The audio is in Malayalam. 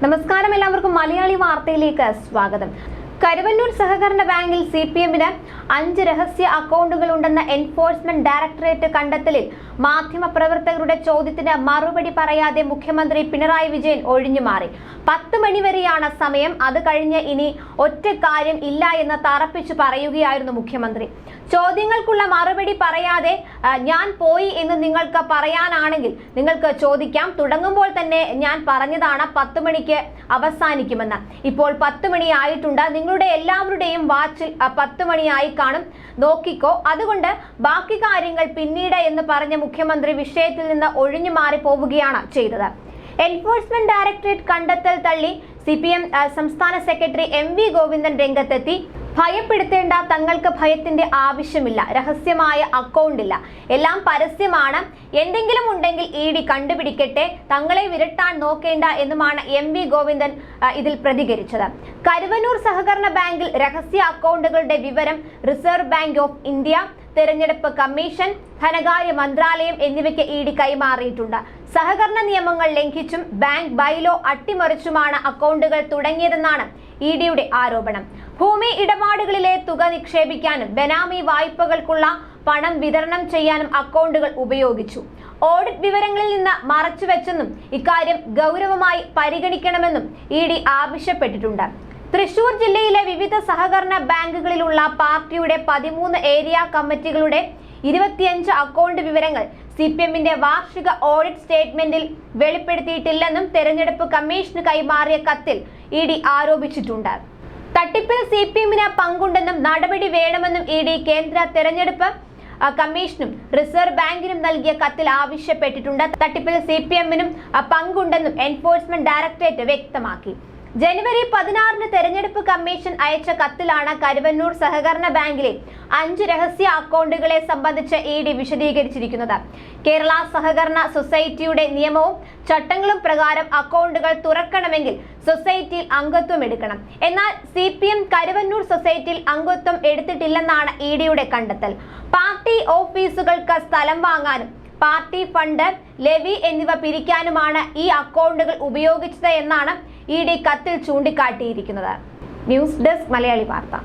നമസ്കാരം, എല്ലാവർക്കും മലയാളി വാർത്തയിലേക്ക് സ്വാഗതം. കരുവന്നൂർ സഹകരണ ബാങ്കിൽ സിപിഎമ്മിന് 5 രഹസ്യ അക്കൗണ്ടുകൾ ഉണ്ടെന്ന എൻഫോഴ്സ്മെന്റ് ഡയറക്ടറേറ്റ് കണ്ടെത്തലിൽ മാധ്യമപ്രവർത്തകരുടെ ചോദ്യത്തിന് മറുപടി പറയാതെ മുഖ്യമന്ത്രി പിണറായി വിജയൻ ഒഴിഞ്ഞുമാറി. 10 മണി വരെയാണ് സമയം, അത് കഴിഞ്ഞ് ഇനി ഒറ്റ കാര്യം ഇല്ല എന്ന് തറപ്പിച്ചു പറയുകയായിരുന്നു മുഖ്യമന്ത്രി. ചോദ്യങ്ങൾക്കുള്ള മറുപടി പറയാതെ ഞാൻ പോയി എന്ന് നിങ്ങൾക്ക് പറയാനാണെങ്കിൽ നിങ്ങൾക്ക് ചോദിക്കാം. തുടങ്ങുമ്പോൾ തന്നെ ഞാൻ പറഞ്ഞതാണ് 10 മണിക്ക് അവസാനിക്കുമെന്ന്. ഇപ്പോൾ 10 മണി ആയിട്ടുണ്ട്. നിങ്ങളുടെ എല്ലാവരുടെയും വാച്ചിൽ 10 മണിയായി കാണും, നോക്കിക്കോ. അതുകൊണ്ട് ബാക്കി കാര്യങ്ങൾ പിന്നീട് എന്ന് പറഞ്ഞ മുഖ്യമന്ത്രി വിഷയത്തിൽ നിന്ന് ഒഴിഞ്ഞു മാറി പോവുകയാണ് ചെയ്തത്. എൻഫോഴ്സ്മെന്റ് ഡയറക്ടറേറ്റ് കണ്ടെത്തൽ തള്ളി സിപിഎം സംസ്ഥാന സെക്രട്ടറി MV ഗോവിന്ദൻ രംഗത്തെത്തി. ഭയപ്പെടുത്തേണ്ട, തങ്ങൾക്ക് ഭയത്തിന്റെ ആവശ്യമില്ല. രഹസ്യമായ അക്കൗണ്ട് ഇല്ല, എല്ലാം പരസ്യമാണ്. എന്തെങ്കിലും ഉണ്ടെങ്കിൽ ED കണ്ടുപിടിക്കട്ടെ, തങ്ങളെ വിരട്ടാൻ നോക്കേണ്ട എന്നുമാണ് MV ഗോവിന്ദൻ ഇതിൽ പ്രതികരിച്ചത്. കരുവന്നൂർ സഹകരണ ബാങ്കിൽ രഹസ്യ അക്കൗണ്ടുകളുടെ വിവരം റിസർവ് ബാങ്ക് ഓഫ് ഇന്ത്യ, തെരഞ്ഞെടുപ്പ് കമ്മീഷൻ, ധനകാര്യ മന്ത്രാലയം എന്നിവയ്ക്ക് ED കൈമാറിയിട്ടുണ്ട്. സഹകരണ നിയമങ്ങൾ ലംഘിച്ചും ബാങ്ക് ബൈലോ അട്ടിമറിച്ചുമാണ് അക്കൗണ്ടുകൾ തുടങ്ങിയതെന്നാണ് EDയുടെ ആരോപണം. ഭൂമി ഇടപാടുകളിലെ തുക നിക്ഷേപിക്കാനും ബെനാമി വായ്പകൾക്കുള്ള പണം വിതരണം ചെയ്യാനും അക്കൗണ്ടുകൾ ഉപയോഗിച്ചു. ഓഡിറ്റ് വിവരങ്ങളിൽ നിന്ന് മറച്ചുവെച്ചെന്നും ഇക്കാര്യം ഗൗരവമായി പരിഗണിക്കണമെന്നും ED ആവശ്യപ്പെട്ടിട്ടുണ്ട്. തൃശൂർ ജില്ലയിലെ വിവിധ സഹകരണ ബാങ്കുകളിലുള്ള പാർട്ടിയുടെ 13 ഏരിയ കമ്മിറ്റികളുടെ 25 അക്കൗണ്ട് വിവരങ്ങൾ സിപിഎമ്മിന്റെ വാർഷിക ഓഡിറ്റ് സ്റ്റേറ്റ്മെന്റിൽ വെളിപ്പെടുത്തിയിട്ടില്ലെന്നും തെരഞ്ഞെടുപ്പ് കമ്മീഷന് കൈമാറിയ കത്തിൽ ED ആരോപിച്ചിട്ടുണ്ട്. തട്ടിപ്പിൽ സിപിഎമ്മിന് പങ്കുണ്ടെന്നും നടപടി വേണമെന്നും ED കേന്ദ്ര തെരഞ്ഞെടുപ്പ് കമ്മീഷനും റിസർവ് ബാങ്കിനും നൽകിയ കത്തിൽ ആവശ്യപ്പെട്ടിട്ടുണ്ട്. തട്ടിപ്പിൽ സിപിഎമ്മിനും പങ്കുണ്ടെന്നും എൻഫോഴ്സ്മെന്റ് ഡയറക്ടറേറ്റ് വ്യക്തമാക്കി. ജനുവരി 16 തെരഞ്ഞെടുപ്പ് കമ്മീഷൻ അയച്ച കത്തിലാണ് കരുവന്നൂർ സഹകരണ ബാങ്കിലെ 5 രഹസ്യ അക്കൗണ്ടുകളെ സംബന്ധിച്ച് ED വിശദീകരിച്ചിരിക്കുന്നത്. കേരള സഹകരണ സൊസൈറ്റിയുടെ നിയമവും ചട്ടങ്ങളും പ്രകാരം അക്കൗണ്ടുകൾ തുറക്കണമെങ്കിൽ സൊസൈറ്റിയിൽ അംഗത്വം എടുക്കണം. എന്നാൽ സിപിഎം കരുവന്നൂർ സൊസൈറ്റിയിൽ അംഗത്വം എടുത്തിട്ടില്ലെന്നാണ് EDയുടെ കണ്ടെത്തൽ. പാർട്ടി ഓഫീസുകൾക്ക് സ്ഥലം വാങ്ങാനും പാർട്ടി ഫണ്ട്, ലെവി എന്നിവ പിരിക്കാനുമാണ് ഈ അക്കൗണ്ടുകൾ ഉപയോഗിച്ചത് എന്നാണ് ED കത്തിൽ ചൂണ്ടിക്കാട്ടിയിരിക്കുന്നത്. ന്യൂസ് ഡെസ്ക് മലയാളി വാർത്ത.